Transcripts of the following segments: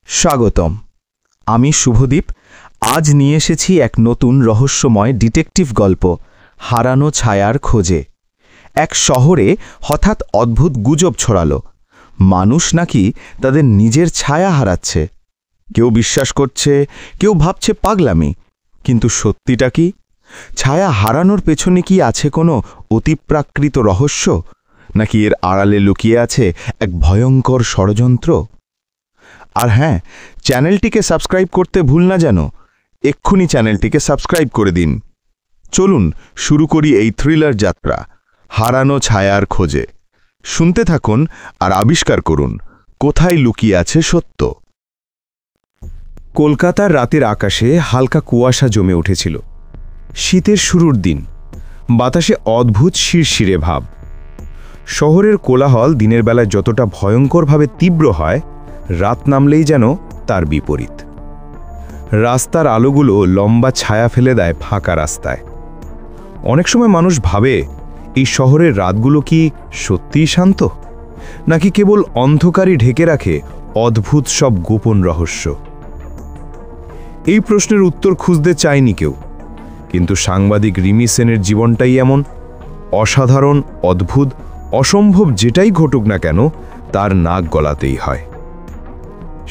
স্বাগতম। আমি শুভদীপ। আজ নিয়ে এসেছি এক নতুন রহস্যময় ডিটেকটিভ গল্প, হারানো ছায়ার খোঁজে। এক শহরে হঠাৎ অদ্ভুত গুজব ছড়ালো, মানুষ নাকি তাদের নিজের ছায়া হারাচ্ছে। কেউ বিশ্বাস করছে, কেউ ভাবছে পাগলামি, কিন্তু সত্যিটা কি? ছায়া হারানোর পেছনে কি আছে কোনো অতিপ্রাকৃত রহস্য, নাকি এর আড়ালে লুকিয়ে আছে এক ভয়ঙ্কর ষড়যন্ত্র? আর হ্যাঁ, চ্যানেলটিকে সাবস্ক্রাইব করতে ভুল না যেন। এক্ষুনি চ্যানেলটিকে সাবস্ক্রাইব করে দিন। চলুন শুরু করি এই থ্রিলার যাত্রা, হারানো ছায়ার খোঁজে। শুনতে থাকুন আর আবিষ্কার করুন কোথায় লুকিয়ে আছে সত্য। কলকাতার রাতের আকাশে হালকা কুয়াশা জমে উঠেছিল। শীতের শুরুর দিন, বাতাসে অদ্ভুত শিরশিরে ভাব। শহরের কোলাহল দিনের বেলায় যতটা ভয়ঙ্করভাবে তীব্র হয়, রাত নামলেই যেন তার বিপরীত। রাস্তার আলোগুলো লম্বা ছায়া ফেলে দেয় ফাঁকা রাস্তায়। অনেক সময় মানুষ ভাবে, এই শহরের রাতগুলো কি সত্যিই শান্ত, নাকি কেবল অন্ধকারই ঢেকে রাখে অদ্ভুত সব গোপন রহস্য? এই প্রশ্নের উত্তর খুঁজতে চায়নি কেউ, কিন্তু সাংবাদিক রিমি সেনের জীবনটাই এমন। অসাধারণ, অদ্ভুত, অসম্ভব যেটাই ঘটুক না কেন, তার নাক গলাতেই হয়।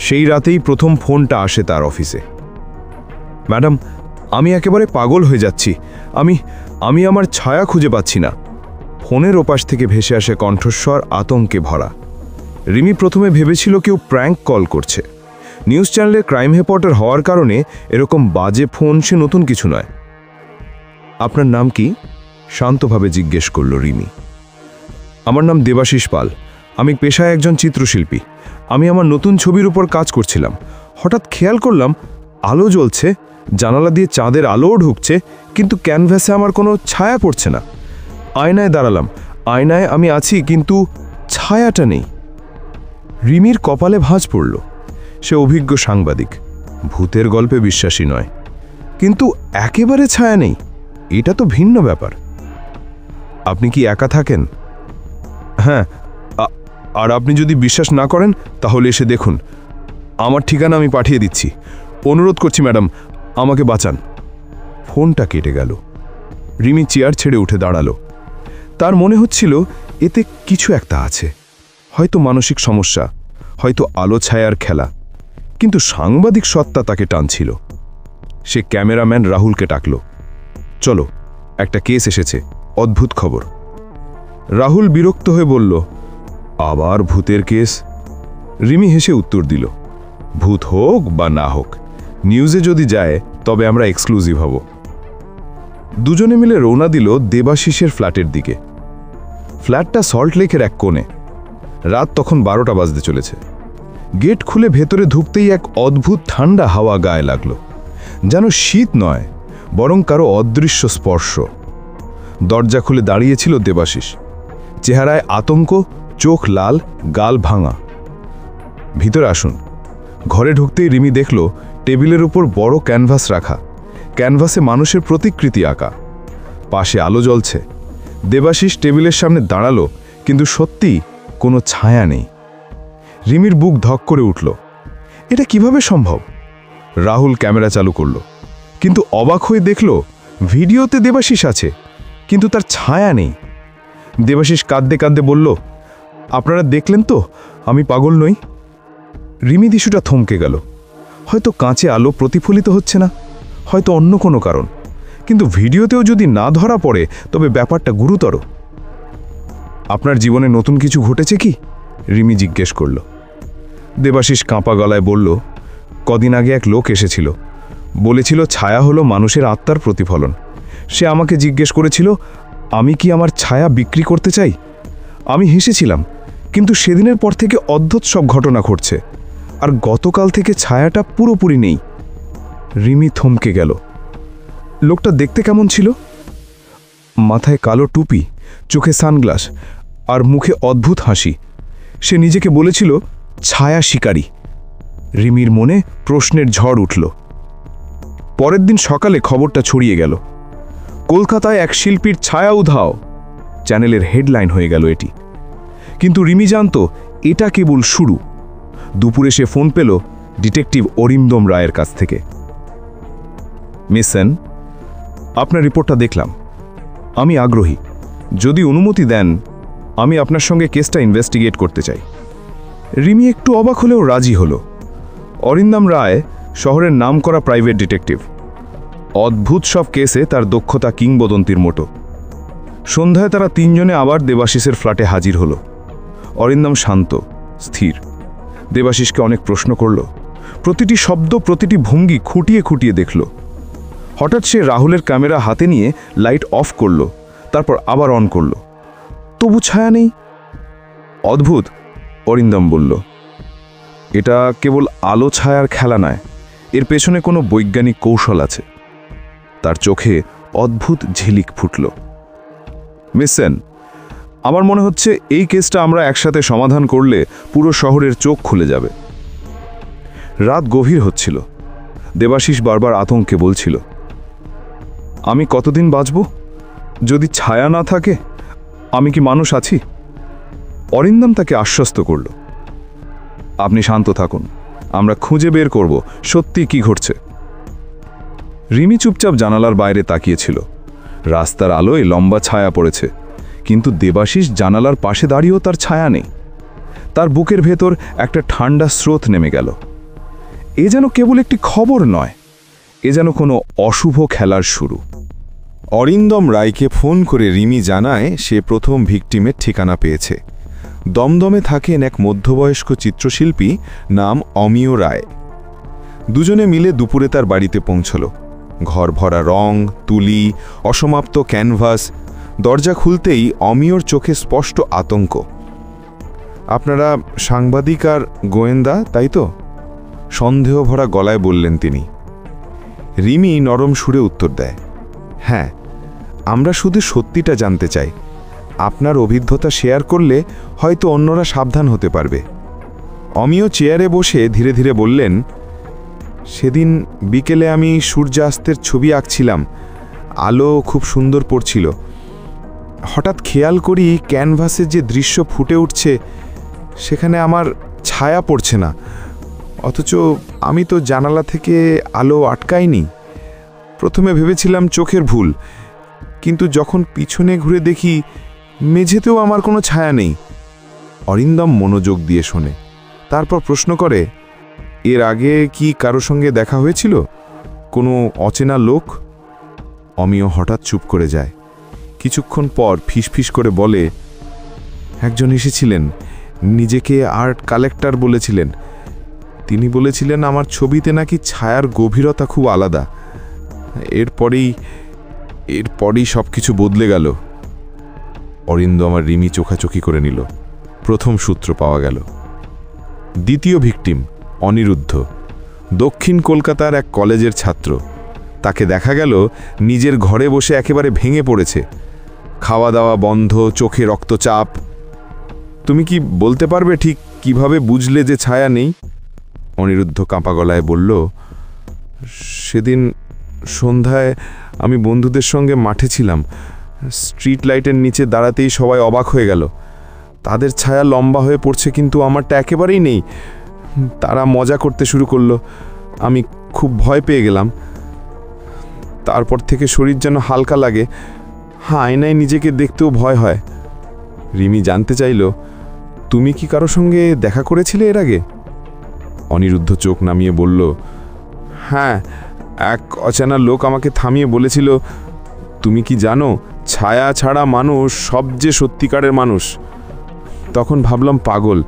সেই রাতেই প্রথম ফোনটা আসে তার অফিসে। ম্যাডাম, আমি একেবারে পাগল হয়ে যাচ্ছি। আমি আমার ছায়া খুঁজে পাচ্ছি না। ফোনের ওপাশ থেকে ভেসে আসে কণ্ঠস্বর আতঙ্কে ভরা। রিমি প্রথমে ভেবেছিল কেউ প্র্যাঙ্ক কল করছে। নিউজ চ্যানেলে ক্রাইম রিপোর্টার হওয়ার কারণে এরকম বাজে ফোন সে নতুন কিছু নয়। আপনার নাম কি? শান্তভাবে জিজ্ঞেস করল রিমি। আমার নাম দেবাশিস পাল। আমি পেশায় একজন চিত্রশিল্পী। আমি আমার নতুন ছবির উপর কাজ করছিলাম। হঠাৎ খেয়াল করলাম আলো জ্বলছে, জানালা দিয়ে চাঁদের আলোও ঢুকছে, কিন্তু ক্যানভাসে আমার কোনো ছায়া পড়ছে না। আয়নায় দাঁড়ালাম, আয়নায় আমি আছি, কিন্তু ছায়াটা নেই। রিমির কপালে ভাঁজ পড়ল। সে অভিজ্ঞ সাংবাদিক, ভূতের গল্পে বিশ্বাসী নয়, কিন্তু একেবারে ছায়া নেই, এটা তো ভিন্ন ব্যাপার। আপনি কি একা থাকেন? হ্যাঁ, আর আপনি যদি বিশ্বাস না করেন তাহলে এসে দেখুন। আমার ঠিকানা আমি পাঠিয়ে দিচ্ছি। অনুরোধ করছি ম্যাডাম, আমাকে বাঁচান। ফোনটা কেটে গেল। রিমি চেয়ার ছেড়ে উঠে দাঁড়ালো। তার মনে হচ্ছিল এতে কিছু একটা আছে, হয়তো মানসিক সমস্যা, হয়তো আলো ছায়ার খেলা, কিন্তু সাংবাদিক সত্তা তাকে টানছিল। সে ক্যামেরাম্যান রাহুলকে ডাকল। চলো, একটা কেস এসেছে, অদ্ভুত খবর। রাহুল বিরক্ত হয়ে বলল, আবার ভূতের কেস? রিমি হেসে উত্তর দিল, ভূত হোক বা না হোক, নিউজে যদি যায় তবে আমরা এক্সক্লুসিভ হব। দুজনে মিলে রওনা দিল দেবাশিসের ফ্ল্যাটের দিকে। ফ্ল্যাটটা সল্টলেকের এক কোণে। রাত তখন 12টা বাজতে চলেছে। গেট খুলে ভেতরে ঢুকতেই এক অদ্ভুত ঠান্ডা হাওয়া গায়ে লাগল, যেন শীত নয়, বরং কারো অদৃশ্য স্পর্শ। দরজা খুলে দাঁড়িয়েছিল দেবাশিস, চেহারায় আতঙ্ক, চোখ লাল, গাল ভাঙা। ভিতরে আসুন। ঘরে ঢুকতেই রিমি দেখল টেবিলের উপর বড় ক্যানভাস রাখা, ক্যানভাসে মানুষের প্রতিকৃতি আঁকা, পাশে আলো জ্বলছে। দেবাশিস টেবিলের সামনে দাঁড়ালো, কিন্তু সত্যি কোনো ছায়া নেই। রিমির বুক ধক করে উঠল। এটা কিভাবে সম্ভব? রাহুল ক্যামেরা চালু করল, কিন্তু অবাক হয়ে দেখল ভিডিওতে দেবাশিস আছে, কিন্তু তার ছায়া নেই। দেবাশিস কাঁদতে কাঁদতে বলল, আপনারা দেখলেন তো, আমি পাগল নই। রিমি দিশুটা থমকে গেল। হয়তো কাঁচে আলো প্রতিফলিত হচ্ছে না, হয়তো অন্য কোনো কারণ, কিন্তু ভিডিওতেও যদি না ধরা পড়ে তবে ব্যাপারটা গুরুতর। আপনার জীবনে নতুন কিছু ঘটেছে কি? রিমি জিজ্ঞেস করল। দেবাশিস কাঁপা গলায় বলল, কদিন আগে এক লোক এসেছিল, বলেছিল ছায়া হলো মানুষের আত্মার প্রতিফলন। সে আমাকে জিজ্ঞেস করেছিল আমি কি আমার ছায়া বিক্রি করতে চাই। আমি হেসেছিলাম, কিন্তু সেদিনের পর থেকে অদ্ভুত সব ঘটনা ঘটছে, আর গতকাল থেকে ছায়াটা পুরোপুরি নেই। রিমি থমকে গেল। লোকটা দেখতে কেমন ছিল? মাথায় কালো টুপি, চোখে সানগ্লাস, আর মুখে অদ্ভুত হাসি। সে নিজেকে বলেছিল ছায়া শিকারী। রিমির মনে প্রশ্নের ঝড় উঠল। পরের দিন সকালে খবরটা ছড়িয়ে গেল, কলকাতায় এক শিল্পীর ছায়া উধাও। চ্যানেলের হেডলাইন হয়ে গেল এটি। কিন্তু রিমি জানত এটা কেবল শুরু। দুপুরে সে ফোন পেল, ডিটেকটিভ অরিন্দম রায়ের কাছ থেকে। মিস সেন, আপনার রিপোর্টটা দেখলাম। আমি আগ্রহী। যদি অনুমতি দেন, আমি আপনার সঙ্গে কেসটা ইনভেস্টিগেট করতে চাই। রিমি একটু অবাক হলেও রাজি হলো। অরিন্দম রায় শহরের নামকরা প্রাইভেট ডিটেকটিভ। অদ্ভুত সব কেসে তার দক্ষতা কিংবদন্তির মতো। সন্ধ্যায় তারা তিনজনে আবার দেবাশিসের ফ্ল্যাটে হাজির হলো। অরিন্দম শান্ত, স্থির। দেবাশিসকে অনেক প্রশ্ন করল। প্রতিটি শব্দ, প্রতিটি ভঙ্গি খুঁটিয়ে খুঁটিয়ে দেখল। হঠাৎ সে রাহুলের ক্যামেরা হাতে নিয়ে লাইট অফ করল, তারপর আবার অন করল। তবু ছায়া নেই। অদ্ভুত, অরিন্দম বলল। এটা কেবল আলো ছায়ার খেলা নয়, এর পেছনে কোনো বৈজ্ঞানিক কৌশল আছে। তার চোখে অদ্ভুত ঝিলিক ফুটল। মিস সেন, আমার মনে হচ্ছে এই কেসটা আমরা একসাথে সমাধান করলে পুরো শহরের চোখ খুলে যাবে। রাত গভীর হচ্ছিল। দেবাশিস বারবার আতঙ্কে বলছিল, আমি কতদিন বাঁচব? যদি ছায়া না থাকে, আমি কি মানুষ আছি? অরিন্দম তাকে আশ্বস্ত করল, আপনি শান্ত থাকুন, আমরা খুঁজে বের করব সত্যি কি ঘটছে। রিমি চুপচাপ জানালার বাইরে তাকিয়েছিল। রাস্তার আলোয় লম্বা ছায়া পড়েছে, কিন্তু দেবাশিস জানালার পাশে দাঁড়িয়েও তার ছায়া নেই। তার বুকের ভেতর একটা ঠান্ডা স্রোত নেমে গেল। এ যেন কেবল একটি খবর নয়, এ যেন কোনো অশুভ খেলার শুরু। অরিন্দম রায়কে ফোন করে রিমি জানায় সে প্রথম ভিকটিমের ঠিকানা পেয়েছে। দমদমে থাকেন এক মধ্যবয়স্ক চিত্রশিল্পী, নাম অমিয় রায়। দুজনে মিলে দুপুরে তার বাড়িতে পৌঁছল। ঘর ভরা রং, তুলি, অসমাপ্ত ক্যানভাস। দরজা খুলতেই অমিয়র চোখে স্পষ্ট আতঙ্ক। আপনারা সাংবাদিক আর গোয়েন্দা, তাই তো? সন্দেহ ভরা গলায় বললেন তিনি। রিমি নরম সুরে উত্তর দেয়, হ্যাঁ, আমরা শুধু সত্যিটা জানতে চাই। আপনার অভিজ্ঞতা শেয়ার করলে হয়তো অন্যরা সাবধান হতে পারবে। অমিয় চেয়ারে বসে ধীরে ধীরে বললেন, সেদিন বিকেলে আমি সূর্যাস্তের ছবি আঁকছিলাম। আলো খুব সুন্দর পড়ছিল। হঠাৎ খেয়াল করি ক্যানভাসে যে দৃশ্য ফুটে উঠছে, সেখানে আমার ছায়া পড়ছে না। অথচ আমি তো জানালা থেকে আলো আটকাইনি। প্রথমে ভেবেছিলাম চোখের ভুল, কিন্তু যখন পিছনে ঘুরে দেখি মেঝেতেও আমার কোনো ছায়া নেই। অরিন্দম মনোযোগ দিয়ে শোনে, তারপর প্রশ্ন করে, এর আগে কি কারো সঙ্গে দেখা হয়েছিল? কোনো অচেনা লোক? অমিয় হঠাৎ চুপ করে যায়। কিছুক্ষণ পর ফিসফিস করে বলে, একজন এসেছিলেন, নিজেকে আর্ট কালেক্টর বলেছিলেন। তিনি বলেছিলেন আমার ছবিতে নাকি ছায়ার গভীরতা খুব আলাদা। এরপরই সব কিছু বদলে গেল। অরিন্দম আর রিমি চোখাচোখি করে নিল। প্রথম সূত্র পাওয়া গেল। দ্বিতীয় ভিকটিম অনিরুদ্ধ, দক্ষিণ কলকাতার এক কলেজের ছাত্র। তাকে দেখা গেল নিজের ঘরে বসে একেবারে ভেঙে পড়েছে। খাওয়া দাওয়া বন্ধ, চোখে রক্তচাপ। তুমি কি বলতে পারবে ঠিক কিভাবে বুঝলে যে ছায়া নেই? অনিরুদ্ধ কাঁপা গলায় বলল, সেদিন সন্ধ্যায় আমি বন্ধুদের সঙ্গে মাঠে ছিলাম। স্ট্রিট লাইটের নিচে দাঁড়াতেই সবাই অবাক হয়ে গেল। তাদের ছায়া লম্বা হয়ে পড়ছে, কিন্তু আমারটা একেবারেই নেই। তারা মজা করতে শুরু করলো। আমি খুব ভয় পেয়ে গেলাম। তারপর থেকে শরীর যেন হালকা লাগে। আয়নায় নিজেকে দেখতেও ভয় হয়। রিমি জানতে চাইল, তুমি কি কারো সঙ্গে দেখা করেছিলে এর আগে? অনিরুদ্ধ চোখ নামিয়ে বলল, হ্যাঁ, এক অচেনা লোক আমাকে থামিয়ে বলেছিল, তুমি কি জানো, ছায়া ছাড়া মানুষ সবচেয়ে সত্যিকারের মানুষ। তখন ভাবলাম পাগল,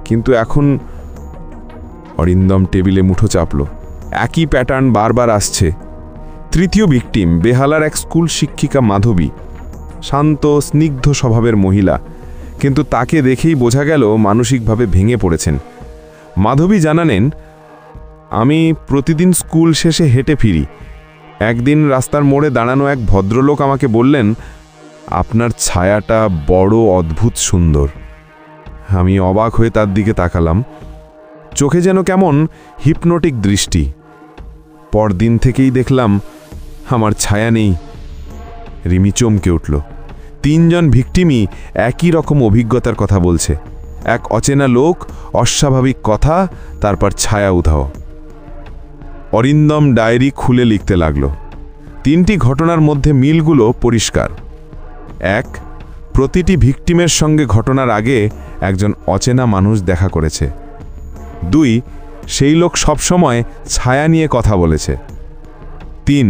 কিন্তু এখন। অরিন্দম টেবিলে মুঠো চাপল। একই প্যাটার্ন বারবার আসছে। তৃতীয় ভিকটিম বেহালার এক স্কুল শিক্ষিকা মাধবী। শান্ত স্নিগ্ধ স্বভাবের মহিলা, কিন্তু তাকে দেখেই বোঝা গেল মানসিকভাবে ভেঙে পড়েছেন। মাধবী জানালেন, আমি প্রতিদিন স্কুল শেষে হেঁটে ফিরি। একদিন রাস্তার মোড়ে দাঁড়ানো এক ভদ্রলোক আমাকে বললেন, আপনার ছায়াটা বড় অদ্ভুত সুন্দর। আমি অবাক হয়ে তার দিকে তাকালাম। চোখে যেন কেমন হিপনোটিক দৃষ্টি। পরদিন থেকেই দেখলাম আমার ছায়া নেই। রিমি চমকে উঠল। তিনজন ভিকটিমই একই রকম অভিজ্ঞতার কথা বলছে। এক অচেনা লোক, অস্বাভাবিক কথা, তারপর ছায়া উধাও। অরিন্দম ডায়েরি খুলে লিখতে লাগল। 3টি ঘটনার মধ্যে মিলগুলো পরিষ্কার। 1, প্রতিটি ভিকটিমের সঙ্গে ঘটনার আগে একজন অচেনা মানুষ দেখা করেছে। 2, সেই লোক সবসময় ছায়া নিয়ে কথা বলেছে। 3,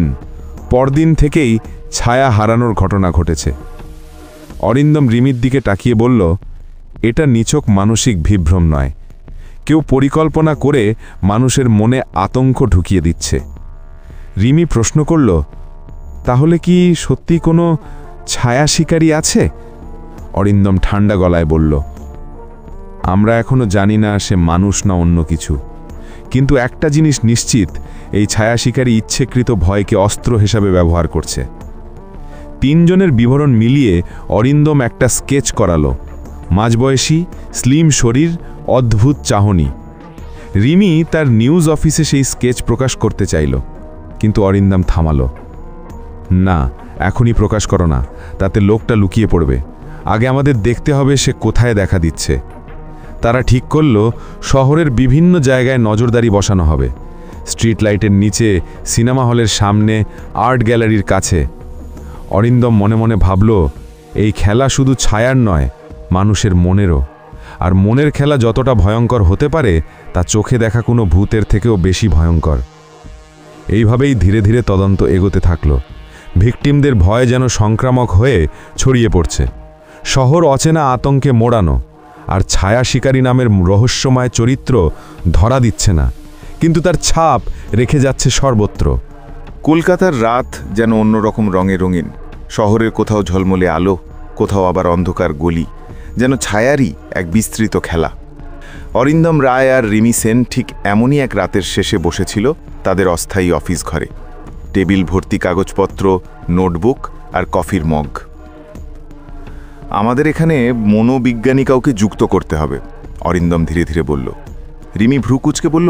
পরদিন থেকেই ছায়া হারানোর ঘটনা ঘটেছে। অরিন্দম রিমির দিকে তাকিয়ে বলল, এটা নিছক মানসিক বিভ্রম নয়। কেউ পরিকল্পনা করে মানুষের মনে আতঙ্ক ঢুকিয়ে দিচ্ছে। রিমি প্রশ্ন করল, তাহলে কি সত্যি কোনো ছায়া শিকারী আছে? অরিন্দম ঠান্ডা গলায় বলল, আমরা এখনো জানি না সে মানুষ না অন্য কিছু, কিন্তু একটা জিনিস নিশ্চিত, এই ছায়া শিকারী ইচ্ছেকৃত ভয়কে অস্ত্র হিসাবে ব্যবহার করছে। 3 জনের বিবরণ মিলিয়ে অরিন্দম একটা স্কেচ করালো। মাঝবয়সী, স্লিম শরীর, অদ্ভুত চাহনি। রিমি তার নিউজ অফিসে সেই স্কেচ প্রকাশ করতে চাইল, কিন্তু অরিন্দম থামালো। না, এখনই প্রকাশ করো না, তাতে লোকটা লুকিয়ে পড়বে। আগে আমাদের দেখতে হবে সে কোথায় দেখা দিচ্ছে। তারা ঠিক করল শহরের বিভিন্ন জায়গায় নজরদারি বসানো হবে। স্ট্রিট লাইটের নিচে, সিনেমা হলের সামনে, আর্ট গ্যালারির কাছে। অরিন্দম মনে মনে ভাবল, এই খেলা শুধু ছায়ার নয়, মানুষের মনেরও। আর মনের খেলা যতটা ভয়ঙ্কর হতে পারে, তা চোখে দেখা কোনো ভূতের থেকেও বেশি ভয়ঙ্কর। এইভাবেই ধীরে ধীরে তদন্ত এগোতে থাকল। ভিকটিমদের ভয় যেন সংক্রামক হয়ে ছড়িয়ে পড়ছে। শহর অচেনা আতঙ্কে মোড়ানো, আর ছায়া শিকারী নামের রহস্যময় চরিত্র ধরা দিচ্ছে না, কিন্তু তার ছাপ রেখে যাচ্ছে সর্বত্র। কলকাতার রাত যেন অন্যরকম রঙে রঙিন। শহরের কোথাও ঝলমলে আলো, কোথাও আবার অন্ধকার গলি, যেন ছায়ারই এক বিস্তৃত খেলা। অরিন্দম রায় আর রিমি সেন ঠিক এমনই এক রাতের শেষে বসেছিল তাদের অস্থায়ী অফিস ঘরে। টেবিল ভর্তি কাগজপত্র, নোটবুক আর কফির মগ। আমাদের এখানে মনোবিজ্ঞানী কাউকে যুক্ত করতে হবে, অরিন্দম ধীরে ধীরে বলল। রিমি ভ্রুকুচকে বলল,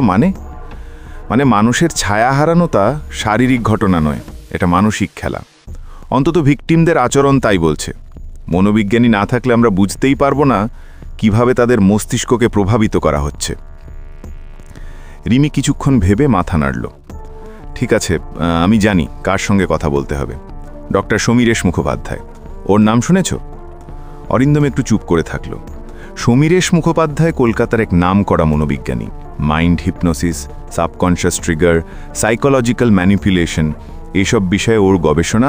মানে মানুষের ছায়া হারানোটা শারীরিক ঘটনা নয়, এটা মানসিক খেলা। অন্তত ভিকটিমদের আচরণ তাই বলছে। মনোবিজ্ঞানী না থাকলে আমরা বুঝতেই পারবো না কিভাবে তাদের মস্তিষ্ককে প্রভাবিত করা হচ্ছে। রিমি কিছুক্ষণ ভেবে মাথা নাড়ল। ঠিক আছে, আমি জানি কার সঙ্গে কথা বলতে হবে। ডক্টর সমীরেশ মুখোপাধ্যায়, ওর নাম শুনেছ? অরিন্দম একটু চুপ করে থাকল। সমীরেশ মুখোপাধ্যায় কলকাতার এক নামকরা মনোবিজ্ঞানী। Mind hypnosis, subconscious trigger, psychological manipulation, এইসব বিষয়ে ওর গবেষণা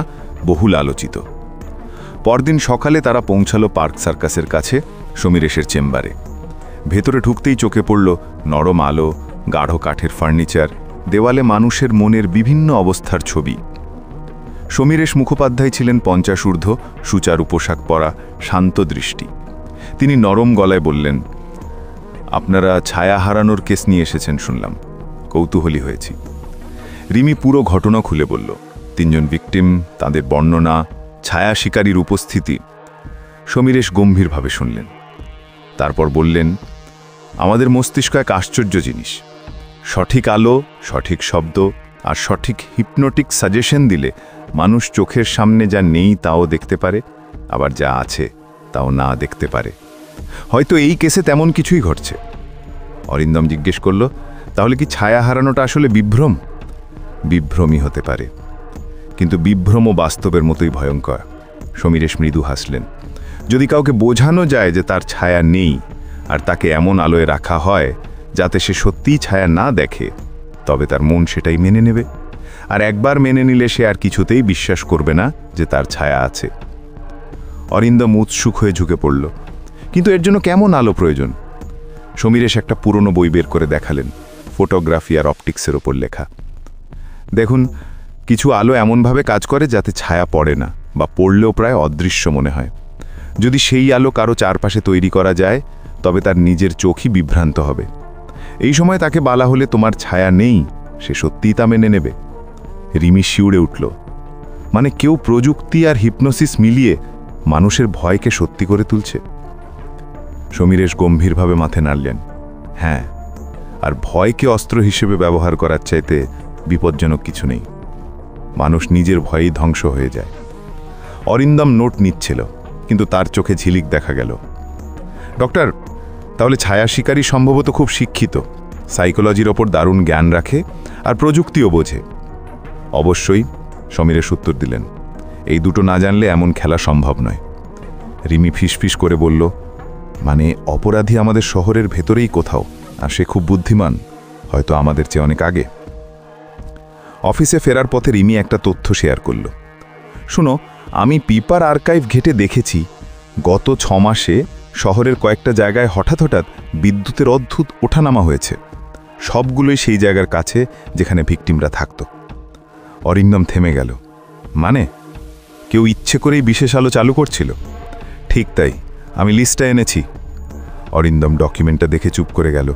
বহুল আলোচিত। পরদিন সকালে তারা পৌঁছালো পার্ক সার্কাসের কাছে সমীরেশের চেম্বারে। ভেতরে ঢুকতেই চোখে পড়ল নরম আলো, গাঢ় কাঠের ফার্নিচার, দেওয়ালে মানুষের মনের বিভিন্ন অবস্থার ছবি। সমীরেশ মুখোপাধ্যায় ছিলেন 50 ঊর্ধ্ব, সুচারু পোশাক পরা, শান্ত দৃষ্টি। তিনি নরম গলায় বললেন, আপনারা ছায়া হারানোর কেস নিয়ে এসেছেন শুনলাম, কৌতূহলী হয়েছি। রিমি পুরো ঘটনা খুলে বলল। 3 জন ভিকটিম, তাদের বর্ণনা, ছায়া শিকারীর উপস্থিতি। সমীরেশ গম্ভীরভাবে শুনলেন। তারপর বললেন, আমাদের মস্তিষ্ক এক আশ্চর্য জিনিস। সঠিক আলো, সঠিক শব্দ আর সঠিক হিপনোটিক সাজেশন দিলে মানুষ চোখের সামনে যা নেই তাও দেখতে পারে, আবার যা আছে তাও না দেখতে পারে। হয়তো এই কেসে তেমন কিছুই ঘটছে। অরিন্দম জিজ্ঞেস করল, তাহলে কি ছায়া হারানোটা আসলে বিভ্রম? বিভ্রমই হতে পারে, কিন্তু বিভ্রমও বাস্তবের মতোই ভয়ঙ্কর। সমীরেশ মৃদু হাসলেন। যদি কাউকে বোঝানো যায় যে তার ছায়া নেই, আর তাকে এমন আলোয় রাখা হয় যাতে সে সত্যিই ছায়া না দেখে, তবে তার মন সেটাই মেনে নেবে। আর একবার মেনে নিলে সে আর কিছুতেই বিশ্বাস করবে না যে তার ছায়া আছে। অরিন্দম উৎসুক হয়ে ঝুঁকে পড়ল। কিন্তু এর জন্য কেমন আলো প্রয়োজন? সমীরেশ একটা পুরনো বই বের করে দেখালেন, ফটোগ্রাফি আর অপটিক্সের ওপর লেখা। দেখুন, কিছু আলো এমনভাবে কাজ করে যাতে ছায়া পড়ে না, বা পড়লেও প্রায় অদৃশ্য মনে হয়। যদি সেই আলো কারো চারপাশে তৈরি করা যায়, তবে তার নিজের চোখই বিভ্রান্ত হবে। এই সময় তাকে বলা হলে তোমার ছায়া নেই, সে সত্যিই তা মেনে নেবে। রিমি শিউরে উঠল। মানে কেউ প্রযুক্তি আর হিপনোসিস মিলিয়ে মানুষের ভয়কে সত্যি করে তুলছে। সমীরেশ গম্ভীরভাবে মাথা নাড়লেন। হ্যাঁ, আর ভয়কে অস্ত্র হিসেবে ব্যবহার করার চাইতে বিপজ্জনক কিছু নেই। মানুষ নিজের ভয়েই ধ্বংস হয়ে যায়। অরিন্দম নোট নিচ্ছিল, কিন্তু তার চোখে ঝিলিক দেখা গেল। ডক্টর, তাহলে ছায়া শিকারী সম্ভবত খুব শিক্ষিত, সাইকোলজির ওপর দারুণ জ্ঞান রাখে আর প্রযুক্তিও বোঝে। অবশ্যই, সমীরেশ উত্তর দিলেন। এই দুটো না জানলে এমন খেলা সম্ভব নয়। রিমি ফিসফিস করে বলল, মানে অপরাধী আমাদের শহরের ভেতরেই কোথাও, আর সে খুব বুদ্ধিমান, হয়তো আমাদের চেয়ে অনেক আগে। অফিসে ফেরার পথে রিমি একটা তথ্য শেয়ার করল। শুনো, আমি পিপার আর্কাইভ ঘেটে দেখেছি গত 6 মাসে শহরের কয়েকটা জায়গায় হঠাৎ বিদ্যুতের অদ্ভুত ওঠানামা হয়েছে। সবগুলোই সেই জায়গার কাছে যেখানে ভিকটিমরা থাকত। অরিন্দম থেমে গেল। মানে কেউ ইচ্ছে করেই বিশেষ আলো চালু করছিল? ঠিক তাই, আমি লিস্টটা এনেছি। অরিন্দম ডকুমেন্টটা দেখে চুপ করে গেল।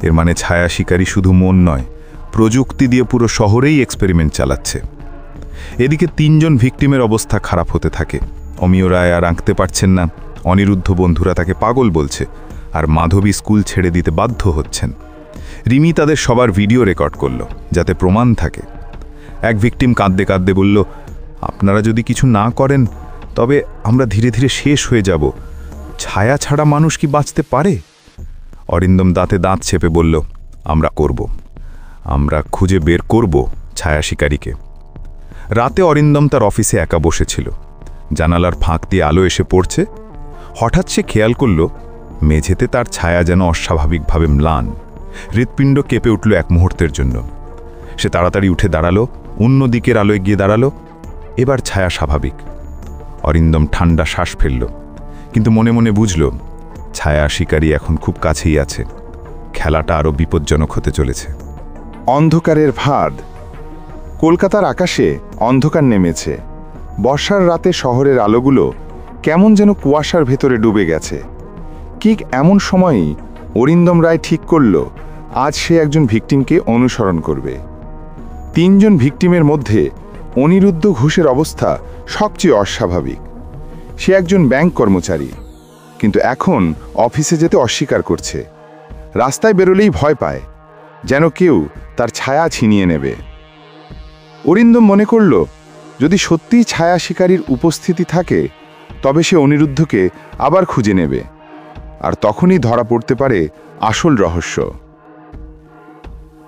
এর মানে ছায়া শিকারী শুধু মন নয়, প্রযুক্তি দিয়ে পুরো শহরেই এক্সপেরিমেন্ট চালাচ্ছে। এদিকে 3 জন ভিকটিমের অবস্থা খারাপ হতে থাকে। অমিয় রায় আর আঁকতে পারছেন না, অনিরুদ্ধ বন্ধুরা তাকে পাগল বলছে, আর মাধবী স্কুল ছেড়ে দিতে বাধ্য হচ্ছেন। রিমি তাদের সবার ভিডিও রেকর্ড করল, যাতে প্রমাণ থাকে। এক ভিকটিম কাঁদতে কাঁদতে বলল, আপনারা যদি কিছু না করেন তবে আমরা ধীরে ধীরে শেষ হয়ে যাব। ছায়া ছাড়া মানুষ কি বাঁচতে পারে? অরিন্দম দাঁতে দাঁত চেপে বলল, আমরা করব, আমরা খুঁজে বের করব ছায়া শিকারীকে। রাতে অরিন্দম তার অফিসে একা বসেছিল। জানালার ফাঁক দিয়ে আলো এসে পড়ছে। হঠাৎ সে খেয়াল করল মেঝেতে তার ছায়া যেন অস্বাভাবিকভাবে ম্লান। হৃৎপিণ্ড কেঁপে উঠল এক মুহূর্তের জন্য। সে তাড়াতাড়ি উঠে দাঁড়ালো, অন্য দিকের আলোয় গিয়ে দাঁড়ালো। এবার ছায়া স্বাভাবিক। অরিন্দম ঠান্ডা শ্বাস ফেলল, কিন্তু মনে মনে বুঝল ছায়া শিকারী এখন খুব কাছেই আছে। খেলাটা আরও বিপজ্জনক হতে চলেছে। অন্ধকারের ভাদ। কলকাতার আকাশে অন্ধকার নেমেছে। বর্ষার রাতে শহরের আলোগুলো কেমন যেন কুয়াশার ভেতরে ডুবে গেছে। ঠিক এমন সময়ই অরিন্দম রায় ঠিক করল আজ সে একজন ভিকটিমকে অনুসরণ করবে। 3 জন ভিকটিমের মধ্যে অনিরুদ্ধ ঘোষের অবস্থা সবচেয়ে অস্বাভাবিক। সে একজন ব্যাংক কর্মচারী, কিন্তু এখন অফিসে যেতে অস্বীকার করছে। রাস্তায় বেরোলেই ভয় পায়, যেন কেউ তার ছায়া ছিনিয়ে নেবে। অরিন্দম মনে করল যদি সত্যিই ছায়া শিকারীর উপস্থিতি থাকে তবে সে অনিরুদ্ধকে আবার খুঁজে নেবে, আর তখনই ধরা পড়তে পারে আসল রহস্য।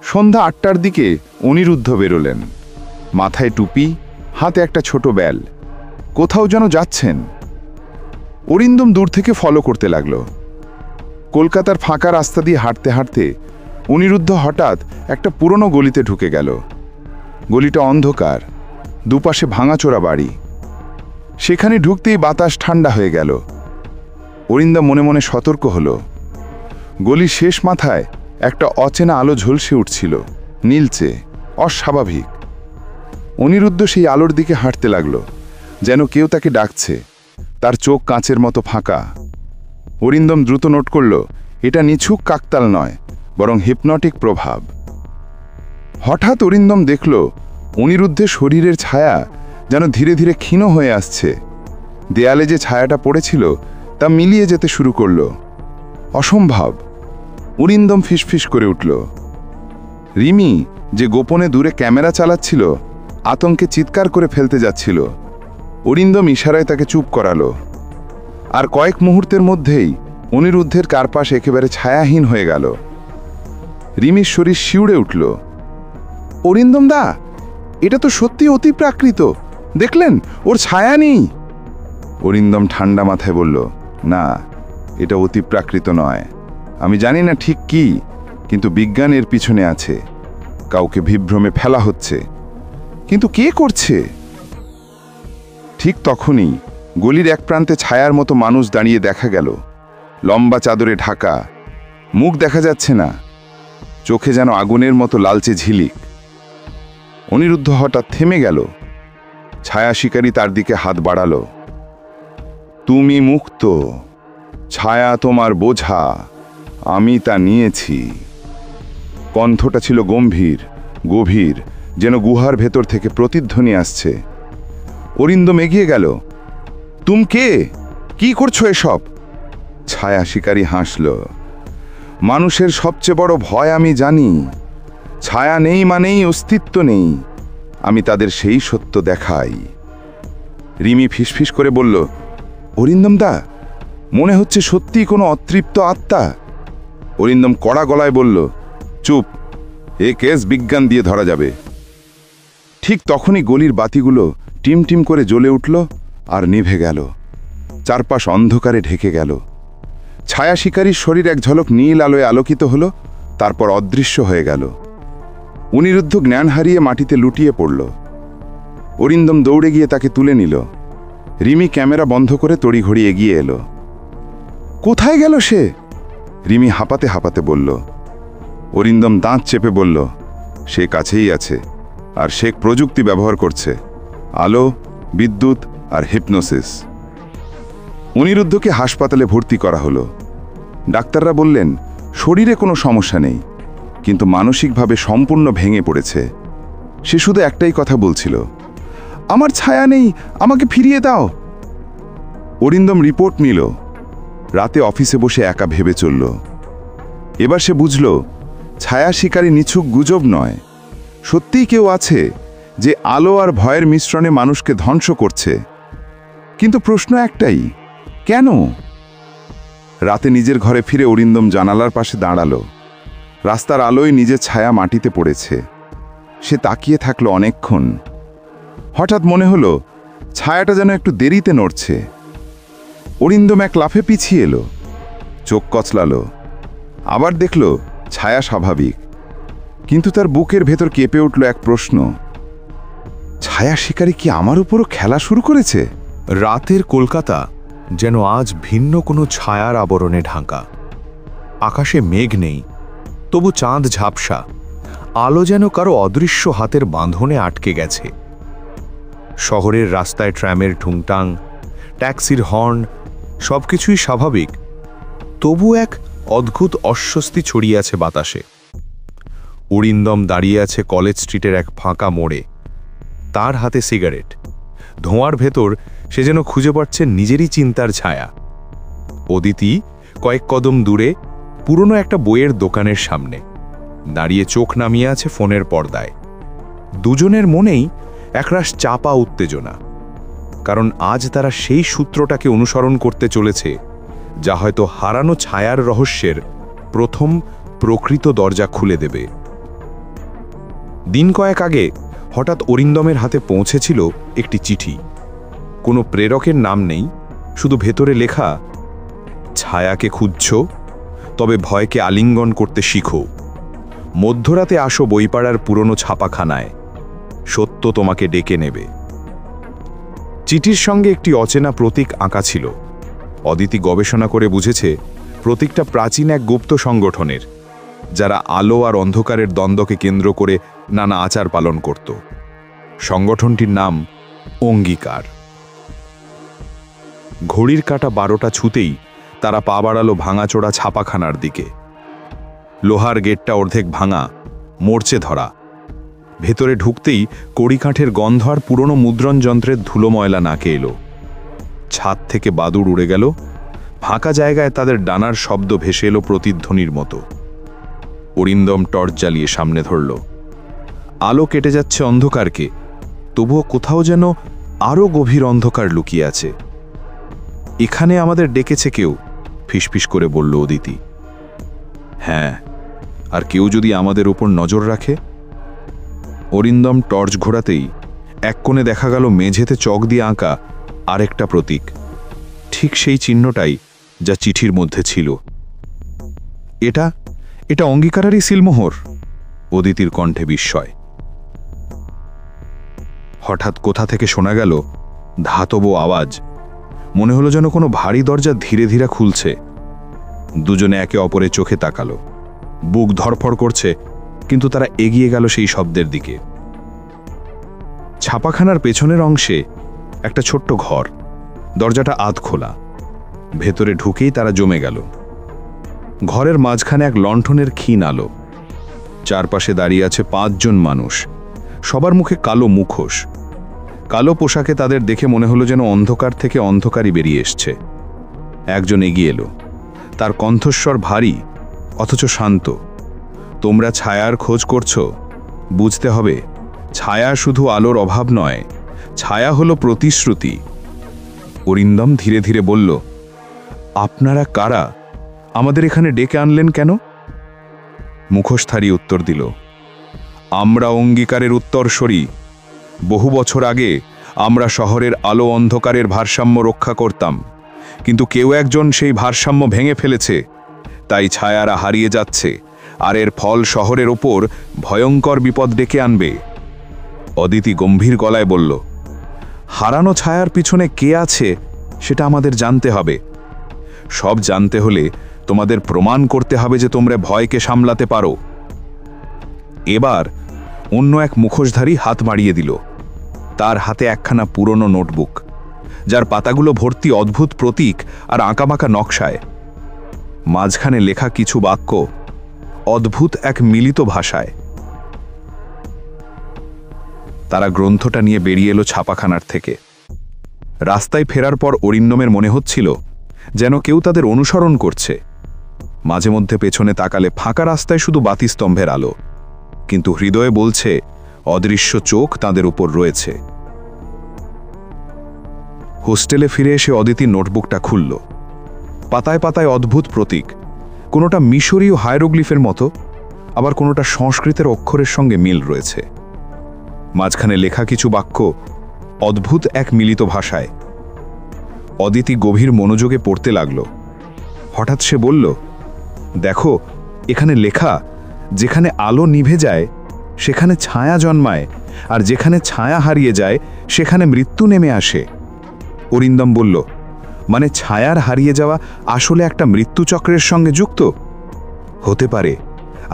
সন্ধ্যা 8টার দিকে অনিরুদ্ধ বেরোলেন। মাথায় টুপি, হাতে একটা ছোট ব্যাল। কোথাও যেন যাচ্ছেন। অরিন্দম দূর থেকে ফলো করতে লাগল। কলকাতার ফাঁকা রাস্তা দিয়ে হাঁটতে হাঁটতে অনিরুদ্ধ হঠাৎ একটা পুরনো গলিতে ঢুকে গেল। গলিটা অন্ধকার, দুপাশে ভাঙাচোরা বাড়ি। সেখানে ঢুকতেই বাতাস ঠান্ডা হয়ে গেল। অরিন্দম মনে মনে সতর্ক হল। গলির শেষ মাথায় একটা অচেনা আলো ঝলসে উঠছিল, নীলচে, অস্বাভাবিক। অনিরুদ্ধ সেই আলোর দিকে হাঁটতে লাগল, যেন কেউ তাকে ডাকছে। তার চোখ কাঁচের মতো ফাঁকা। অরিন্দম দ্রুত নোট করল এটা নিছক কাকতাল নয়, বরং হিপনটিক প্রভাব। হঠাৎ অরিন্দম দেখল অনিরুদ্ধের শরীরের ছায়া যেন ধীরে ধীরে ক্ষীণ হয়ে আসছে। দেয়ালে যে ছায়াটা পড়েছিল তা মিলিয়ে যেতে শুরু করল। অসম্ভব! অরিন্দম ফিসফিস করে উঠল। রিমি, যে গোপনে দূরে ক্যামেরা চালাচ্ছিল, আতঙ্কে চিৎকার করে ফেলতে যাচ্ছিল। অরিন্দম ইশারায় তাকে চুপ করালো। আর কয়েক মুহূর্তের মধ্যেই অনিরুদ্ধের চারপাশ একেবারে ছায়াহীন হয়ে গেল। রিমির শরীর শিউড়ে উঠল। অরিন্দম দা, এটা তো সত্যি অতিপ্রাকৃত। দেখলেন, ওর ছায়া নেই। অরিন্দম ঠান্ডা মাথায় বলল, না, এটা অতিপ্রাকৃত নয়। আমি জানি না ঠিক কি, কিন্তু বিজ্ঞান এর পিছনে আছে। কাউকে বিভ্রমে ফেলা হচ্ছে, কিন্তু কে করছে? ঠিক তখনই গলির এক প্রান্তে ছায়ার মতো মানুষ দাঁড়িয়ে দেখা গেল। লম্বা চাদরে ঢাকা, মুখ দেখা যাচ্ছে না, চোখে যেন আগুনের মতো লালচে ঝিলিক। অনিরুদ্ধ হঠাৎ থেমে গেল। ছায়া শিকারী তার দিকে হাত বাড়ালো। তুমি মুক্ত, ছায়া তোমার বোঝা, আমি তা নিয়েছি। কণ্ঠটা ছিল গম্ভীর, গভীর, যেন গুহার ভেতর থেকে প্রতিধ্বনি আসছে। অরিন্দম এগিয়ে গেল। তুমি কে? কি করছো এসব? ছায়া শিকারী হাসল। মানুষের সবচেয়ে বড় ভয় আমি জানি। ছায়া নেই মানেই অস্তিত্ব নেই। আমি তাদের সেই সত্য দেখাই। রিমি ফিসফিস করে বলল, অরিন্দম দা, মনে হচ্ছে সত্যিই কোনো অতৃপ্ত আত্মা। অরিন্দম কড়া গলায় বলল, চুপ, এ কেস বিজ্ঞান দিয়ে ধরা যাবে। ঠিক তখনই গলির বাতিগুলো টিম টিম করে জ্বলে উঠল আর নিভে গেল। চারপাশ অন্ধকারে ঢেকে গেল। ছায়া শিকারীর শরীর এক ঝলক নীল আলোয় আলোকিত হল, তারপর অদৃশ্য হয়ে গেল। অনিরুদ্ধ জ্ঞান হারিয়ে মাটিতে লুটিয়ে পড়ল। অরিন্দম দৌড়ে গিয়ে তাকে তুলে নিল। রিমি ক্যামেরা বন্ধ করে তড়িঘড়ি এগিয়ে এলো। কোথায় গেল সে? রিমি হাঁপাতে হাঁপাতে বলল। অরিন্দম দাঁত চেপে বলল, সে কাছেই আছে, আর সে প্রযুক্তি ব্যবহার করছে, আলো, বিদ্যুৎ আর হিপনোসিস। অনিরুদ্ধকে হাসপাতালে ভর্তি করা হলো। ডাক্তাররা বললেন শরীরে কোনো সমস্যা নেই, কিন্তু মানসিকভাবে সম্পূর্ণ ভেঙে পড়েছে। সে শুধু একটাই কথা বলছিল, আমার ছায়া নেই, আমাকে ফিরিয়ে দাও। অরিন্দম রিপোর্ট নিল। রাতে অফিসে বসে একা ভেবে চলল। এবার সে বুঝল ছায়া শিকারী নিছক গুজব নয়, সত্যিই কেউ আছে যে আলো আর ভয়ের মিশ্রণে মানুষকে ধ্বংস করছে। কিন্তু প্রশ্ন একটাই, কেন? রাতে নিজের ঘরে ফিরে অরিন্দম জানালার পাশে দাঁড়ালো। রাস্তার আলোয় নিজের ছায়া মাটিতে পড়েছে। সে তাকিয়ে থাকলো অনেকক্ষণ। হঠাৎ মনে হলো ছায়াটা যেন একটু দেরিতে নড়ছে। অরিন্দম এক লাফে পিছিয়ে এলো, চোখ কচলালো। আবার দেখল ছায়া স্বাভাবিক, কিন্তু তার বুকের ভেতর কেঁপে উঠল এক প্রশ্ন, ছায়া শিকারী কি আমার উপরও খেলা শুরু করেছে? রাতের কলকাতা যেন আজ ভিন্ন কোনো ছায়ার আবরণে ঢাকা। আকাশে মেঘ নেই, তবু চাঁদ ঝাপসা, আলো যেন কারো অদৃশ্য হাতের বাঁধনে আটকে গেছে। শহরের রাস্তায় ট্র্যামের ঠুংটাং, ট্যাক্সির হর্ন, সবকিছুই স্বাভাবিক, তবু এক অদ্ভুত অস্বস্তি ছড়িয়ে আছে বাতাসে। অরিন্দম দাঁড়িয়ে আছে কলেজ স্ট্রিটের এক ফাঁকা মোড়ে, তার হাতে সিগারেট। ধোঁয়ার ভেতর সে যেন খুঁজে পাচ্ছে নিজেরই চিন্তার ছায়া। অদিতি কয়েক কদম দূরে পুরনো একটা বইয়ের দোকানের সামনে দাঁড়িয়ে চোখ নামিয়ে আছে ফোনের পর্দায়। দুজনের মনেই একরাশ চাপা উত্তেজনা, কারণ আজ তারা সেই সূত্রটাকে অনুসরণ করতে চলেছে যা হয়তো হারানো ছায়ার রহস্যের প্রথম প্রকৃত দরজা খুলে দেবে। দিন কয়েক আগে হঠাৎ অরিন্দমের হাতে পৌঁছেছিল একটি চিঠি। কোনো প্রেরকের নাম নেই, শুধু ভেতরে লেখা, ছায়াকে খুঁজছ, তবে ভয়কে আলিঙ্গন করতে শিখো। মধ্যরাতে আসো বইপাড়ার পুরনো ছাপাখানায়, সত্য তোমাকে ডেকে নেবে। চিঠির সঙ্গে একটি অচেনা প্রতীক আঁকা ছিল। অদিতি গবেষণা করে বুঝেছে প্রতীকটা প্রাচীন এক গুপ্ত সংগঠনের, যারা আলো আর অন্ধকারের দ্বন্দ্বকে কেন্দ্র করে নানা আচার পালন করত। সংগঠনটির নাম অঙ্গীকার। ঘড়ির কাঁটা 12টা ছুতেই তারা পা বাড়ালো ভাঙাচোড়া ছাপাখানার দিকে। লোহার গেটটা অর্ধেক ভাঙা, মরচে ধরা। ভেতরে ঢুকতেই কড়িকাঠের গন্ধ আর পুরনো মুদ্রণ যন্ত্রের ধুলো ময়লা নাকে এলো। ছাদ থেকে বাদুড় উড়ে গেল, ফাঁকা জায়গায় তাদের ডানার শব্দ ভেসে এলো প্রতিধ্বনির মতো। অরিন্দম টর্চ জ্বালিয়ে সামনে ধরল। আলো কেটে যাচ্ছে অন্ধকারকে, তবুও কোথাও যেন আরও গভীর অন্ধকার লুকিয়ে আছে। এখানে আমাদের ডেকেছে কেউ, ফিসফিস করে বলল অদিতি। হ্যাঁ, আর কেউ যদি আমাদের উপর নজর রাখে। অরিন্দম টর্চ ঘোরাতেই এক কোণে দেখা গেল মেঝেতে চক দিয়ে আঁকা আরেকটা প্রতীক, ঠিক সেই চিহ্নটাই যা চিঠির মধ্যে ছিল। এটা অঙ্গীকারেরই সিলমোহর। অদিতির কণ্ঠে বিস্ময়। হঠাৎ কোথা থেকে শোনা গেল ধাতব আওয়াজ। মনে হলো যেন কোনো ভারী দরজা ধীরে ধীরে খুলছে। দুজনে একে অপরের চোখে তাকালো। বুক ধড়ফড় করছে, কিন্তু তারা এগিয়ে গেল সেই শব্দের দিকে। ছাপাখানার পেছনের অংশে একটা ছোট্ট ঘর, দরজাটা আধ খোলা। ভেতরে ঢুকেই তারা জমে গেল। ঘরের মাঝখানে এক লণ্ঠনের ক্ষীণ আলো। চারপাশে দাঁড়িয়ে আছে 5 জন মানুষ, সবার মুখে কালো মুখোশ। কালো পোশাকে তাদের দেখে মনে হলো যেন অন্ধকার থেকে অন্ধকারই বেরিয়ে এসছে। একজন এগিয়ে এলো, তার কণ্ঠস্বর ভারী অথচ শান্ত। তোমরা ছায়ার খোঁজ করছো? বুঝতে হবে, ছায়া শুধু আলোর অভাব নয়, ছায়া হলো প্রতিশ্রুতি। অরিন্দম ধীরে ধীরে বলল, আপনারা কারা আমাদের এখানে ডেকে আনলেন কেন? মুখোশধারী উত্তর দিল, আমরা অঙ্গীকারের উত্তরসূরি। বহু বছর আগে আমরা শহরের আলো অন্ধকারের ভারসাম্য রক্ষা করতাম, কিন্তু কেউ একজন সেই ভারসাম্য ভেঙে ফেলেছে, তাই ছায়ারা হারিয়ে যাচ্ছে, আর এর ফল শহরের ওপর ভয়ঙ্কর বিপদ ডেকে আনবে। অদিতি গম্ভীর গলায় বলল, হারানো ছায়ার পিছনে কে আছে সেটা আমাদের জানতে হবে। সব জানতে হলে তোমাদের প্রমাণ করতে হবে যে তোমরা ভয়কে সামলাতে পারো। এবার অন্য এক মুখোশধারী হাত বাড়িয়ে দিল। তার হাতে একখানা পুরনো নোটবুক, যার পাতাগুলো ভর্তি অদ্ভুত প্রতীক আর আঁকাবাঁকা নকশায়। মাঝখানে লেখা কিছু বাক্য অদ্ভুত এক মিলিত ভাষায়। তারা গ্রন্থটা নিয়ে বেরিয়ে এলো ছাপাখানার থেকে। রাস্তায় ফেরার পর অরিন্দমের মনে হচ্ছিল যেন কেউ তাদের অনুসরণ করছে। মাঝে মধ্যে পেছনে তাকালে ফাঁকা রাস্তায় শুধু বাতিস্তম্ভের আলো, কিন্তু হৃদয়ে বলছে অদৃশ্য চোখ তাদের উপর রয়েছে। হোস্টেলে ফিরে এসে অদিতি নোটবুকটা খুলল। পাতায় পাতায় অদ্ভুত প্রতীক, কোনোটা মিশরীয় হায়ারোগ্লিফের মতো, আবার কোনোটা সংস্কৃতের অক্ষরের সঙ্গে মিল রয়েছে। মাঝখানে লেখা কিছু বাক্য অদ্ভুত এক মিলিত ভাষায়। অদিতি গভীর মনোযোগে পড়তে লাগল। হঠাৎ সে বলল, দেখো, এখানে লেখা, যেখানে আলো নিভে যায় সেখানে ছায়া জন্মায়, আর যেখানে ছায়া হারিয়ে যায় সেখানে মৃত্যু নেমে আসে। অরিন্দম বলল, মানে ছায়ার হারিয়ে যাওয়া আসলে একটা মৃত্যুচক্রের সঙ্গে যুক্ত? হতে পারে।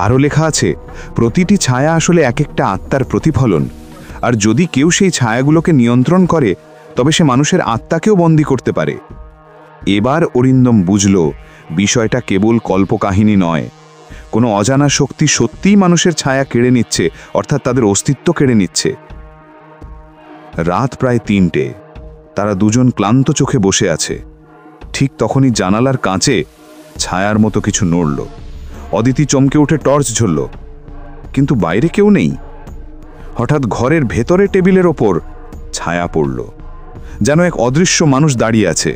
আরও লেখা আছে, প্রতিটি ছায়া আসলে এক একটা আত্মার প্রতিফলন, আর যদি কেউ সেই ছায়াগুলোকে নিয়ন্ত্রণ করে তবে সে মানুষের আত্মাকেও বন্দী করতে পারে। এবার অরিন্দম বুঝল বিষয়টা কেবল কল্পকাহিনী নয়, কোনো অজানা শক্তি সত্যিই মানুষের ছায়া কেড়ে নিচ্ছে, অর্থাৎ তাদের অস্তিত্ব কেড়ে নিচ্ছে। রাত প্রায় 3টে। তারা দুজন ক্লান্ত চোখে বসে আছে। ঠিক তখনই জানালার কাঁচে ছায়ার মতো কিছু নড়ল। অদিতি চমকে উঠে টর্চ জ্বলল, কিন্তু বাইরে কেউ নেই। হঠাৎ ঘরের ভেতরে টেবিলের ওপর ছায়া পড়ল, যেন এক অদৃশ্য মানুষ দাঁড়িয়ে আছে।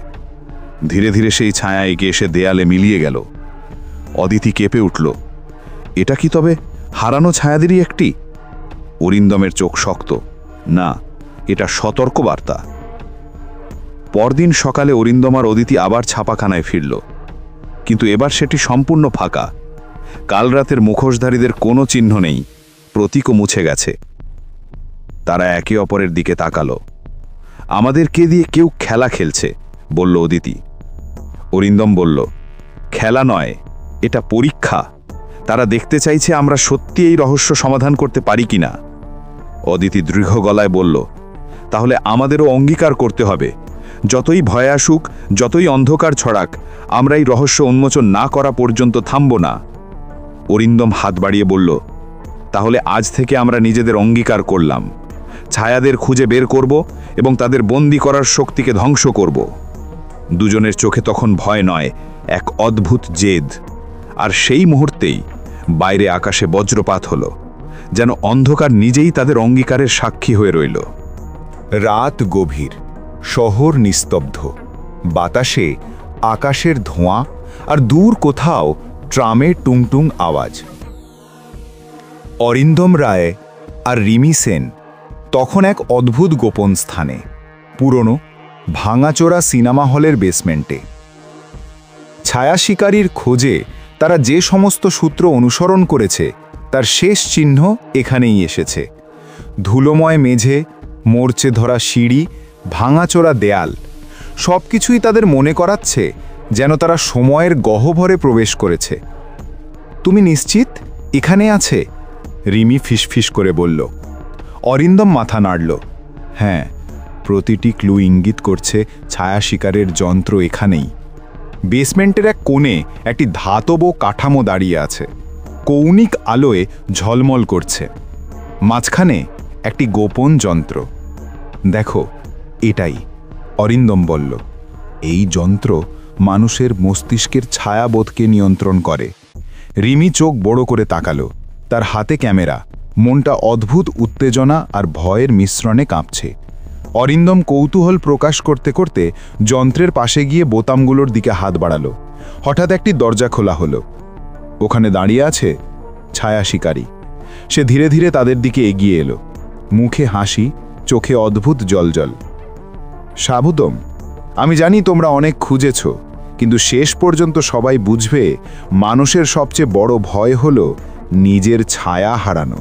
ধীরে ধীরে সেই ছায়া এগিয়ে এসে দেয়ালে মিলিয়ে গেল। অদিতি কেঁপে উঠল, এটা কি তবে হারানো ছায়াদেরই একটি? অরিন্দমের চোখ শক্ত। না, এটা সতর্ক বার্তা। পরদিন সকালে অরিন্দম আর অদিতি আবার ছাপাখানায় ফিরল, কিন্তু এবার সেটি সম্পূর্ণ ফাঁকা। কাল রাতের মুখোশধারীদের কোনো চিহ্ন নেই, প্রতীকও মুছে গেছে। তারা একে অপরের দিকে তাকালো। আমাদেরকে দিয়ে কেউ খেলা খেলছে, বলল অদিতি। অরিন্দম বলল, খেলা নয়, এটা পরীক্ষা। তারা দেখতে চাইছে আমরা সত্যি এই রহস্য সমাধান করতে পারি কিনা। অদিতি দৃঢ় গলায় বলল, তাহলে আমাদেরও অঙ্গীকার করতে হবে, যতই ভয় আসুক, যতই অন্ধকার ছড়াক, আমরা এই রহস্য উন্মোচন না করা পর্যন্ত থামব না। অরিন্দম হাত বাড়িয়ে বলল, তাহলে আজ থেকে আমরা নিজেদের অঙ্গীকার করলাম, ছায়াদের খুঁজে বের করব এবং তাদের বন্দী করার শক্তিকে ধ্বংস করব। দুজনের চোখে তখন ভয় নয়, এক অদ্ভুত জেদ। আর সেই মুহূর্তেই বাইরে আকাশে বজ্রপাত হলো, যেন অন্ধকার নিজেই তাদের অঙ্গীকারের সাক্ষী হয়ে রইল। রাত গভীর, শহর নিস্তব্ধ। বাতাসে আকাশের ধোঁয়া, আর দূর কোথাও ট্রামের টুংটুং আওয়াজ। অরিন্দম রায় আর রিমি সেন তখন এক অদ্ভুত গোপন স্থানে, পুরনো ভাঙাচোরা সিনেমা হলের বেসমেন্টে। ছায়া শিকারীর খোঁজে তারা যে সমস্ত সূত্র অনুসরণ করেছে তার শেষ চিহ্ন এখানেই এসেছে। ধুলোময় মেঝে, মরচে ধরা সিঁড়ি, ভাঙাচোরা দেয়াল, সব কিছুই তাদের মনে করাচ্ছে যেন তারা সময়ের গহ্বরে প্রবেশ করেছে। তুমি নিশ্চিত এখানে আছে? রিমি ফিসফিস করে বলল। অরিন্দম মাথা নাড়ল। হ্যাঁ, প্রতিটি ক্লু ইঙ্গিত করছে ছায়া শিকারের যন্ত্র এখানেই। বেসমেন্টের এক কোণে একটি ধাতব কাঠামো দাঁড়িয়ে আছে, কৌণিক আলোয় ঝলমল করছে। মাঝখানে একটি গোপন যন্ত্র। দেখো, এটাই, অরিন্দম বলল। এই যন্ত্র মানুষের মস্তিষ্কের ছায়াবোধকে নিয়ন্ত্রণ করে। রিমি চোখ বড় করে তাকালো। তার হাতে ক্যামেরা, মনটা অদ্ভুত উত্তেজনা আর ভয়ের মিশ্রণে কাঁপছে। অরিন্দম কৌতূহল প্রকাশ করতে করতে যন্ত্রের পাশে গিয়ে বোতামগুলোর দিকে হাত বাড়ালো। হঠাৎ একটি দরজা খোলা হলো। ওখানে দাঁড়িয়ে আছে ছায়া শিকারী। সে ধীরে ধীরে তাদের দিকে এগিয়ে এলো, মুখে হাসি, চোখে অদ্ভুত জলজল। সাবুদম, আমি জানি তোমরা অনেক খুঁজেছ, কিন্তু শেষ পর্যন্ত সবাই বুঝবে মানুষের সবচেয়ে বড় ভয় হলো নিজের ছায়া হারানো।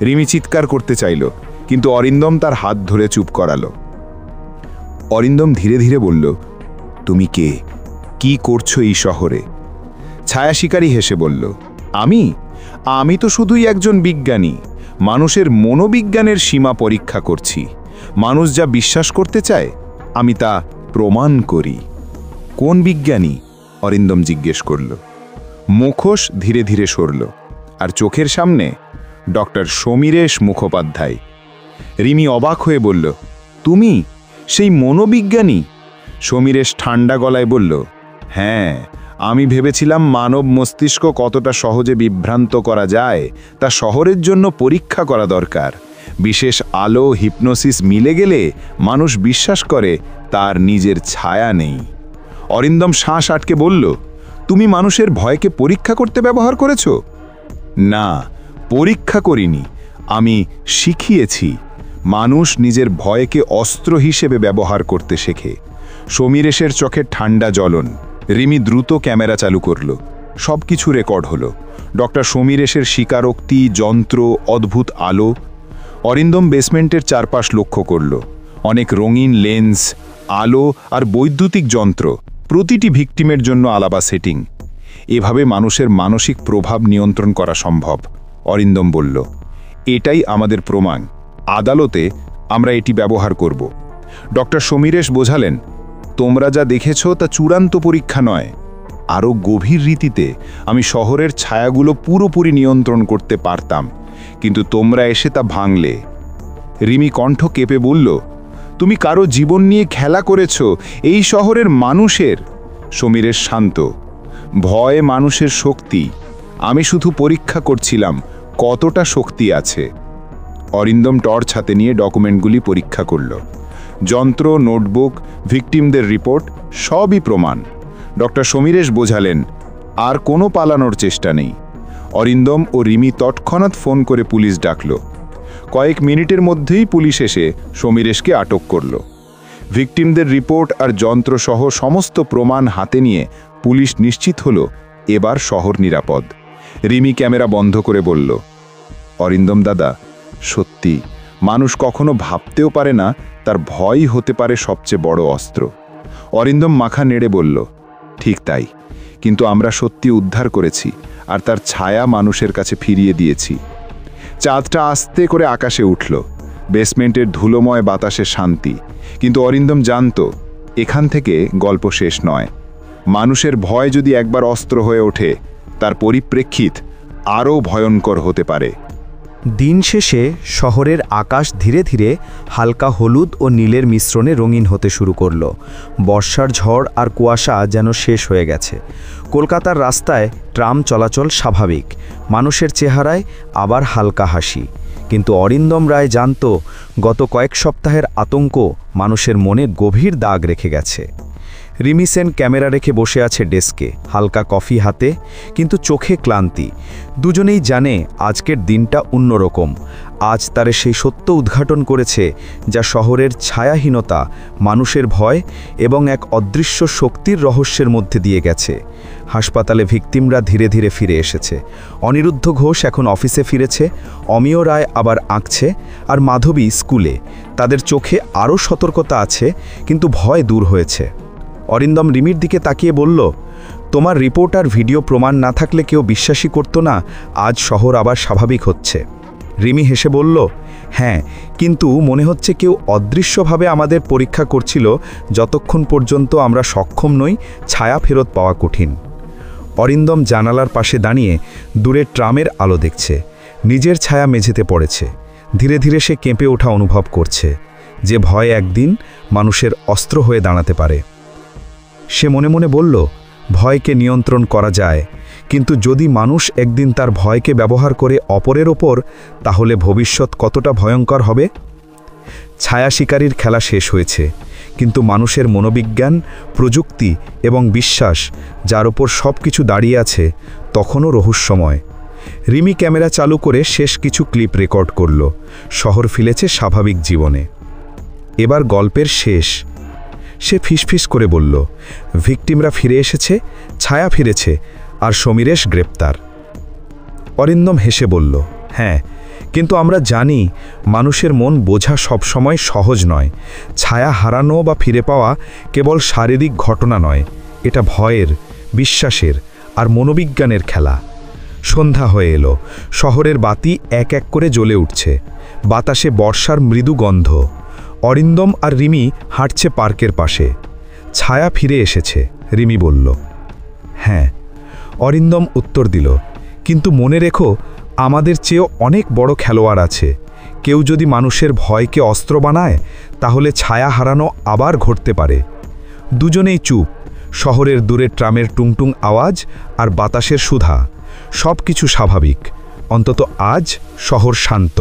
রিমি চিৎকার করতে চাইল, কিন্তু অরিন্দম তার হাত ধরে চুপ করালো। অরিন্দম ধীরে ধীরে বলল, তুমি কে? কি করছো এই শহরে? ছায়া শিকারী হেসে বলল, আমি তো শুধুই একজন বিজ্ঞানী। মানুষের মনোবিজ্ঞানের সীমা পরীক্ষা করছি। মানুষ যা বিশ্বাস করতে চায় আমি তা প্রমাণ করি। কোন বিজ্ঞানী? অরিন্দম জিজ্ঞেস করল। মুখোশ ধীরে ধীরে সরল, আর চোখের সামনে ডক্টর সমীরেশ মুখোপাধ্যায়। রিমি অবাক হয়ে বলল, তুমি সেই মনোবিজ্ঞানী? সমীরেশ ঠান্ডা গলায় বলল, হ্যাঁ, আমি ভেবেছিলাম মানব মস্তিষ্ক কতটা সহজে বিভ্রান্ত করা যায় তা শহরের জন্য পরীক্ষা করা দরকার। বিশেষ আলো, হিপনোসিস মিলে গেলে মানুষ বিশ্বাস করে তার নিজের ছায়া নেই। অরিন্দম শ্বাস আটকে বলল, তুমি মানুষের ভয়কে পরীক্ষা করতে ব্যবহার করেছ? না, পরীক্ষা করিনি, আমি শিখিয়েছি। মানুষ নিজের ভয়কে অস্ত্র হিসেবে ব্যবহার করতে শেখে। সমীরেশের চোখের ঠান্ডা জ্বলন। রিমি দ্রুত ক্যামেরা চালু করল। সব কিছু রেকর্ড হলো। ডক্টর সমীরেশের স্বীকারোক্তি, যন্ত্র, অদ্ভুত আলো। অরিন্দম বেসমেন্টের চারপাশ লক্ষ্য করল। অনেক রঙিন লেন্স, আলো আর বৈদ্যুতিক যন্ত্র, প্রতিটি ভিকটিমের জন্য আলাদা সেটিং। এভাবে মানুষের মানসিক প্রভাব নিয়ন্ত্রণ করা সম্ভব। অরিন্দম বলল, এটাই আমাদের প্রমাণ। আদালতে আমরা এটি ব্যবহার করব। ডক্টর সমীরেশ বোঝালেন, তোমরা যা দেখেছ তা চূড়ান্ত পরীক্ষা নয়। আরও গভীর রীতিতে আমি শহরের ছায়াগুলো পুরোপুরি নিয়ন্ত্রণ করতে পারতাম, কিন্তু তোমরা এসে তা ভাঙলে। রিমি কণ্ঠ কেঁপে বলল, তুমি কারো জীবন নিয়ে খেলা করেছ, এই শহরের মানুষের। সমীরেশ শান্ত, ভয় মানুষের শক্তি। আমি শুধু পরীক্ষা করছিলাম কতটা শক্তি আছে। অরিন্দম টর্চ হাতে নিয়ে ডকুমেন্টগুলি পরীক্ষা করল। যন্ত্র, নোটবুক, ভিকটিমদের রিপোর্ট, সবই প্রমাণ। ডক্টর সমীরেশ বোঝালেন, আর কোনো পালানোর চেষ্টা নেই। অরিন্দম ও রিমি তৎক্ষণাৎ ফোন করে পুলিশ ডাকল। কয়েক মিনিটের মধ্যেই পুলিশ এসে সমীরেশকে আটক করল। ভিকটিমদের রিপোর্ট আর যন্ত্রসহ সমস্ত প্রমাণ হাতে নিয়ে পুলিশ নিশ্চিত হল এবার শহর নিরাপদ। রিমি ক্যামেরা বন্ধ করে বলল, অরিন্দম দাদা, সত্যি মানুষ কখনো ভাবতেও পারে না তার ভয়ই হতে পারে সবচেয়ে বড় অস্ত্র। অরিন্দম মাথা নেড়ে বলল, ঠিক তাই, কিন্তু আমরা সত্যি উদ্ধার করেছি আর তার ছায়া মানুষের কাছে ফিরিয়ে দিয়েছি। চাঁদটা আস্তে করে আকাশে উঠল। বেসমেন্টের ধুলোময় বাতাসে শান্তি। কিন্তু অরিন্দম জানত, এখান থেকে গল্প শেষ নয়। মানুষের ভয় যদি একবার অস্ত্র হয়ে ওঠে, তার পরিপ্রেক্ষিত আরও ভয়ঙ্কর হতে পারে। দিন শেষে শহরের আকাশ ধীরে ধীরে হালকা হলুদ ও নীলের মিশ্রণে রঙিন হতে শুরু করল। বর্ষার ঝড় আর কুয়াশা যেন শেষ হয়ে গেছে। কলকাতার রাস্তায় ট্রাম চলাচল স্বাভাবিক, মানুষের চেহারায় আবার হালকা হাসি। কিন্তু অরিন্দম রায় জানত, গত কয়েক সপ্তাহের আতঙ্ক মানুষের মনে গভীর দাগ রেখে গেছে। রিমি সেন ক্যামেরা রেখে বসে আছে ডেস্কে, হালকা কফি হাতে, কিন্তু চোখে ক্লান্তি। দুজনেই জানে আজকের দিনটা অন্যরকম। আজ তারে সেই সত্য উদ্ঘাটন করেছে যা শহরের ছায়াহীনতা, মানুষের ভয় এবং এক অদৃশ্য শক্তির রহস্যের মধ্যে দিয়ে গেছে। হাসপাতালে ভিকটিমরা ধীরে ধীরে ফিরে এসেছে। অনিরুদ্ধ ঘোষ এখন অফিসে ফিরেছে, অমিয় রায় আবার আঁকছে, আর মাধবী স্কুলে। তাদের চোখে আরও সতর্কতা আছে, কিন্তু ভয় দূর হয়েছে। অরিন্দম রিমির দিকে তাকিয়ে বলল, তোমার রিপোর্ট আর ভিডিও প্রমাণ না থাকলে কেউ বিশ্বাসই করত না আজ শহর আবার স্বাভাবিক হচ্ছে। রিমি হেসে বলল, হ্যাঁ, কিন্তু মনে হচ্ছে কেউ অদৃশ্যভাবে আমাদের পরীক্ষা করছিল যতক্ষণ পর্যন্ত আমরা সক্ষম নই ছায়া ফেরত পাওয়া কঠিন। অরিন্দম জানালার পাশে দাঁড়িয়ে দূরে ট্রামের আলো দেখছে। নিজের ছায়া মেঝেতে পড়েছে। ধীরে ধীরে সে কেঁপে ওঠা অনুভব করছে, যে ভয় একদিন মানুষের অস্ত্র হয়ে দাঁড়াতে পারে। সে মনে মনে বলল, ভয়কে নিয়ন্ত্রণ করা যায়, কিন্তু যদি মানুষ একদিন তার ভয়কে ব্যবহার করে অপরের ওপর, তাহলে ভবিষ্যৎ কতটা ভয়ঙ্কর হবে। ছায়া শিকারীর খেলা শেষ হয়েছে, কিন্তু মানুষের মনোবিজ্ঞান, প্রযুক্তি এবং বিশ্বাস, যার ওপর সব কিছু দাঁড়িয়ে আছে, তখনও রহস্যময়। রিমি ক্যামেরা চালু করে শেষ কিছু ক্লিপ রেকর্ড করল। শহর ফিরেছে স্বাভাবিক জীবনে। এবার গল্পের শেষ। সে ফিসফিস করে বলল, ভিকটিমরা ফিরে এসেছে, ছায়া ফিরেছে, আর সমীরেশ গ্রেপ্তার। অরিন্দম হেসে বলল, হ্যাঁ, কিন্তু আমরা জানি মানুষের মন বোঝা সবসময় সহজ নয়। ছায়া হারানো বা ফিরে পাওয়া কেবল শারীরিক ঘটনা নয়, এটা ভয়ের, বিশ্বাসের আর মনোবিজ্ঞানের খেলা। সন্ধ্যা হয়ে এলো, শহরের বাতি এক এক করে জ্বলে উঠছে, বাতাসে বর্ষার মৃদু গন্ধ। অরিন্দম আর রিমি হাঁটছে পার্কের পাশে। ছায়া ফিরে এসেছে, রিমি বলল। হ্যাঁ, অরিন্দম উত্তর দিল, কিন্তু মনে রেখো, আমাদের চেয়েও অনেক বড় খেলোয়াড় আছে। কেউ যদি মানুষের ভয়কে অস্ত্র বানায়, তাহলে ছায়া হারানো আবার ঘটতে পারে। দুজনেই চুপ, শহরের দূরে ট্রামের টুংটুং আওয়াজ আর বাতাসের সুধা, সব কিছু স্বাভাবিক। অন্তত আজ শহর শান্ত।